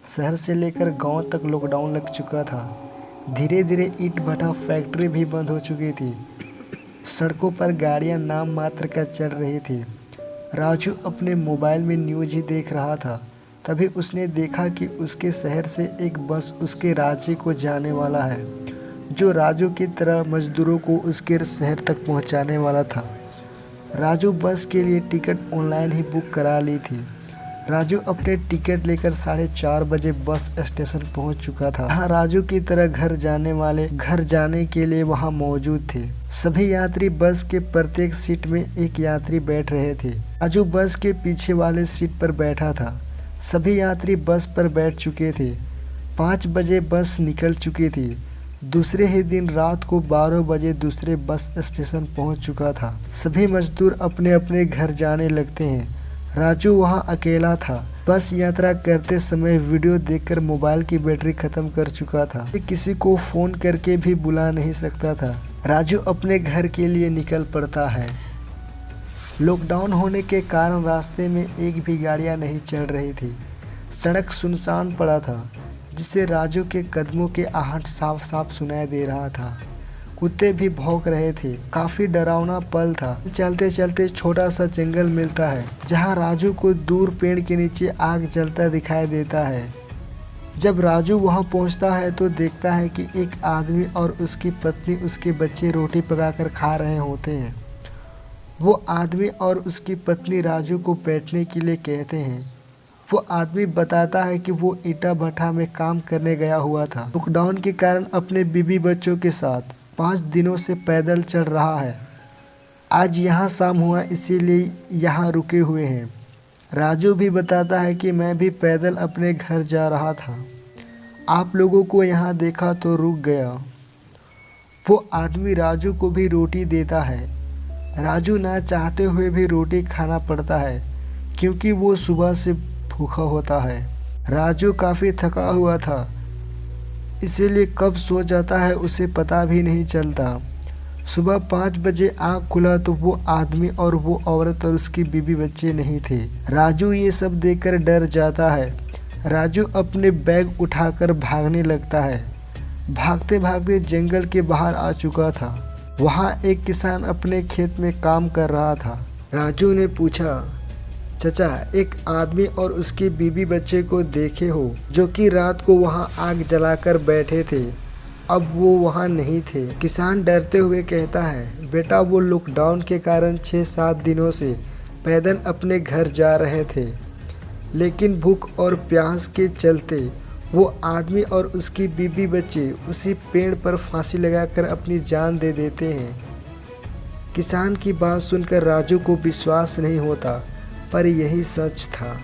शहर से लेकर गांव तक लॉकडाउन लग चुका था। धीरे धीरे ईंट भट्टा फैक्ट्री भी बंद हो चुकी थी। सड़कों पर गाड़ियां नाम मात्र का चल रही थी। राजू अपने मोबाइल में न्यूज़ ही देख रहा था। तभी उसने देखा कि उसके शहर से एक बस उसके राज्य को जाने वाला है, जो राजू की तरह मजदूरों को उसके शहर तक पहुंचाने वाला था। राजू बस के लिए टिकट ऑनलाइन ही बुक करा ली थी। राजू अपने टिकट लेकर 4:30 बजे बस स्टेशन पहुंच चुका था। यहाँ राजू की तरह घर जाने वाले घर जाने के लिए वहां मौजूद थे। सभी यात्री बस के प्रत्येक सीट में एक यात्री बैठ रहे थे। राजू बस के पीछे वाले सीट पर बैठा था। सभी यात्री बस पर बैठ चुके थे। 5 बजे बस निकल चुकी थी। दूसरे ही दिन रात को 12 बजे दूसरे बस स्टेशन पहुंच चुका था। सभी मजदूर अपने अपने घर जाने लगते हैं। राजू वहां अकेला था। बस यात्रा करते समय वीडियो देखकर मोबाइल की बैटरी खत्म कर चुका था। किसी को फोन करके भी बुला नहीं सकता था। राजू अपने घर के लिए निकल पड़ता है। लॉकडाउन होने के कारण रास्ते में एक भी गाड़ियां नहीं चल रही थी। सड़क सुनसान पड़ा था, जिससे राजू के कदमों के आहट साफ साफ सुनाई दे रहा था। कुत्ते भी भौंक रहे थे। काफी डरावना पल था। चलते चलते छोटा सा जंगल मिलता है, जहां राजू को दूर पेड़ के नीचे आग जलता दिखाई देता है। जब राजू वहां पहुंचता है तो देखता है कि एक आदमी और उसकी पत्नी उसके बच्चे रोटी पकाकर खा रहे होते हैं। वो आदमी और उसकी पत्नी राजू को बैठने के लिए कहते हैं। वो आदमी बताता है कि वो ईटा भट्टा में काम करने गया हुआ था। लॉकडाउन के कारण अपने बीवी बच्चों के साथ 5 दिनों से पैदल चल रहा है। आज यहाँ शाम हुआ, इसीलिए यहाँ रुके हुए हैं। राजू भी बताता है कि मैं भी पैदल अपने घर जा रहा था। आप लोगों को यहाँ देखा तो रुक गया। वो आदमी राजू को भी रोटी देता है। राजू ना चाहते हुए भी रोटी खाना पड़ता है, क्योंकि वो सुबह से भूखा होता है। राजू काफ़ी थका हुआ था, इसीलिए कब सो जाता है उसे पता भी नहीं चलता। सुबह 5 बजे आँख खुला तो वो आदमी और वो औरत और उसकी बीवी बच्चे नहीं थे। राजू ये सब देखकर डर जाता है। राजू अपने बैग उठाकर भागने लगता है। भागते भागते जंगल के बाहर आ चुका था। वहाँ एक किसान अपने खेत में काम कर रहा था। राजू ने पूछा, चचा, एक आदमी और उसकी बीवी बच्चे को देखे हो, जो कि रात को वहां आग जलाकर बैठे थे? अब वो वहां नहीं थे। किसान डरते हुए कहता है, बेटा, वो लॉकडाउन के कारण 6-7 दिनों से पैदल अपने घर जा रहे थे, लेकिन भूख और प्यास के चलते वो आदमी और उसकी बीवी बच्चे उसी पेड़ पर फांसी लगाकर अपनी जान दे देते हैं। किसान की बात सुनकर राजू को विश्वास नहीं होता, पर यही सच था।